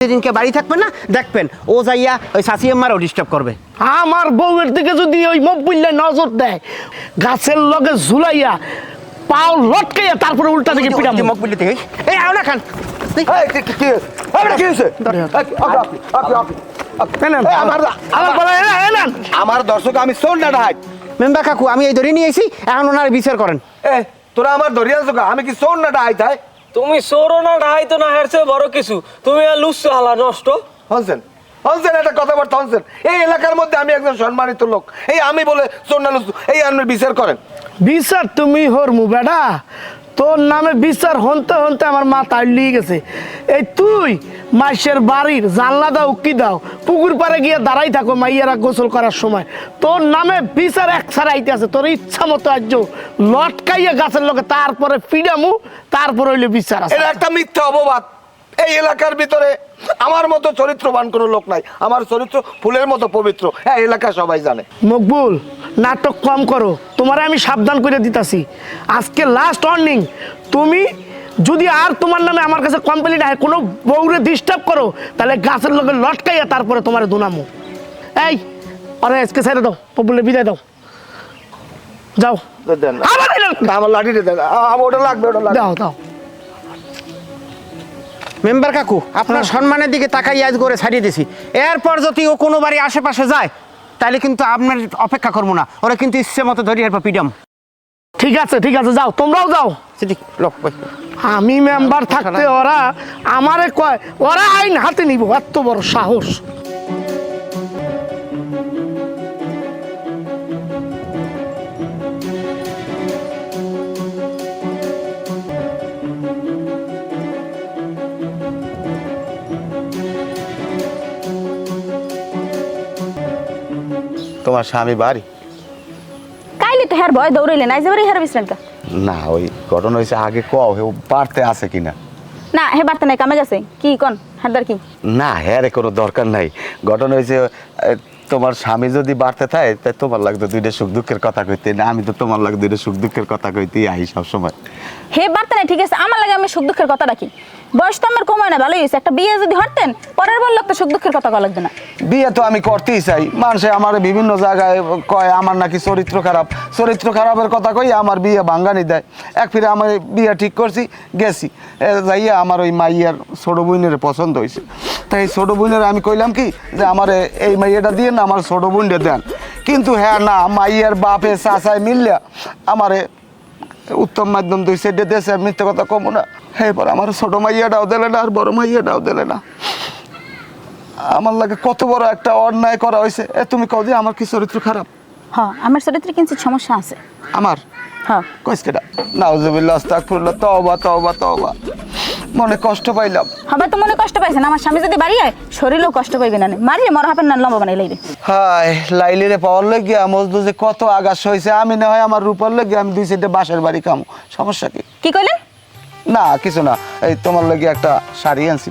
সেদিনকে বাড়ি থাকবেন না, দেখবেন ও যাইয়া ওই শাশি আম্মারও ডিস্টার্ব করবে। আমার বউয়ের দিকে যদি ওই মকবুল্লা নজর দেয়, গাছের লগে ঝুলাইয়া পাও লটকাইয়া তারপরে উল্টা দিকে পিটাম। মকবুল্লি থেকে এই আও না খান। আমার দর্শক আমি শোন না ঢাক মেম্বার কাকু, আমি এই ধরে নিয়ে এসি, এখন ওনার বিচার করেন। তোরা আমার ধরিয়া আছো আমি কি শোন না ঢাই তাই তুমি চোরো না ঢাইতো না হেরছে বড় কিছু, তুমি আর লুচ্ছ হালা নষ্ট। হনসেন হনসেন একটা কথাবার্তা হনসেন। এই এলাকার মধ্যে আমি একজন সম্মানিত লোক, এই আমি বলে চোর না লুচ্ছু, এই আপনি বিচার করেন। বিচার তুমি হরমু বেডা, তোর নামে বিচার হনতে হনতে আমার মাথা লিয়ে গেছে। এই তুই মাইশের বাড়ির জানলা দাও কি দাও, পুকুর পাড়ে গিয়ে দাঁড়াই থাকো মাইয়ারা গোসল করার সময়, তোর নামে বিচার এক ছাড়াইতে আছে। তোর ইচ্ছা মতো আজ লটকাইয়া গাছের লোকে তারপরে ফিডামু, তারপরে হইলে বিচার আছে। এটা একটা মিথ্যা অপবাদ। এই এলাকার ভিতরে আমার মতো চরিত্রবান কোনো লোক নাই। আমার চরিত্র ফুলের মতো পবিত্র, হ্যাঁ এলাকা সবাই জানে। মকবুল, নাটক কম করো, তোমারে আমি সাবধান করে দিতাছি। আজকে লাস্ট ওয়ার্নিং, তুমি যদি আর তোমার নামে আমার কাছে কমপ্লেইন হয়, কোনো বউরে ডিস্টার্ব করো, তাহলে গাছের লোকে লটকাইয়া তারপরে তোমারে দুনামো। এই আরে আজকে ছেড়ে দাও, বলে বিদায় দাও, যাও। দেন না। আমার লাঠিটা দেন, আমার ওটা লাগবে, ওটা লাগবে। দাও দাও। মেম্বার কাকু, আপনার সম্মানের দিকে তাকাই আজ করে ছাড়িয়ে দিছি। এরপর যদি ও কোনো বাড়ি আশেপাশে যায়, তাহলে কিন্তু আপনার অপেক্ষা করবো না, ওরা কিন্তু ইচ্ছে মতো ধরি এরপর পিডাম। ঠিক আছে ঠিক আছে, যাও, তোমরাও যাও। আমি মেম্বার থাকতে ওরা আমারে কয়, ওরা আইন হাতে নিব, এত বড় সাহস। তোমার স্বামী বাড়ি কাইলে তো হের ভয় দৌড়াইলে না, যাবারই হের বিশ্রামটা না, ওই ঘটনা হয়েছে আগে কও হে বাড়তে আছে কিনা। না হে বার্তা নাই, কামে গেছে। কি কোন হারদার কি? না হ্যাঁ রে, কোনো দরকার নাই। ঘটনা হয়েছে তোমার স্বামী যদি বাড়তে থাকে, তাই তোমার লাগতো দুইটা সুখ দুঃখের কথা কইতে, না আমি তো তোমার লাগতো দুইটা সুখ দুঃখের কথা কইতেই আহি সবসময়। হে বার্তা নাই, ঠিক আছে, আমার লাগে আমি সুখ দুঃখের কথা রাখি। বয়স তো আমার কমায় না, ভালোই হয়েছে। একটা বিয়ে যদি হতেন, পরের বার লোক তো সুখ দুঃখের কথা কওয়া লাগবে না। বিয়ে তো আমি করতেই চাই, মানুষে আমার বিভিন্ন জায়গায় কয় আমার নাকি চরিত্র খারাপ, চরিত্র খারাপের কথা কই আমার বিয়ে ভাঙ্গানি দেয়। এক ফিরে আমার বিয়ে ঠিক করছি, গেছি যাইয়া আমার ওই মাইয়ার ছোট বোনের পছন্দ হয়েছে। তাই ছোট বোনের আমি কইলাম কি যে আমার এই মাইয়াটা দিয়ে না আমার ছোট বোনটা দেন, কিন্তু হ্যাঁ না, মাইয়ার বাপে চাচায় মিললে আমারে উত্তম মাধ্যম দুই সাইডে দেশে, মিথ্যে কথা কম না। এবার আমার ছোট মাইয়াটাও দিলে না, আর বড় মাইয়াটাও দিলে না। আমার লাগে কত বড় একটা অন্যায় করা হয়েছে। তুমি কও যে আমার কি চরিত্র খারাপ? হ্যাঁ, আমার চরিত্রে কিঞ্চিত সমস্যা আছে। আমার হ্যাঁ, কইস কেডা? নাউজুবিল্লাহ, আস্তাগফিরুল্লাহ, তওবা তওবা তওবা। মনে কষ্ট পাইলাম। হবে তো মনে কষ্ট পাইছেন, আমার স্বামী যদি বাড়ি হয় শরীরেও কষ্ট পাইবে না, মারিয়ে মরা হাপেন না, লম্বা বানাই লাইবে। হায় লাইলিরে পাওয়ার লাগিয়া মজদু যে কত আগাছ হয়েছে। আমি না হয় আমার রূপার লাগিয়া আমি দুই সাইডে বাসের বাড়ি খামো, সমস্যা কি? কি কইলেন? না কিছু না, এই তোমার লাগিয়া একটা শাড়ি আনছি।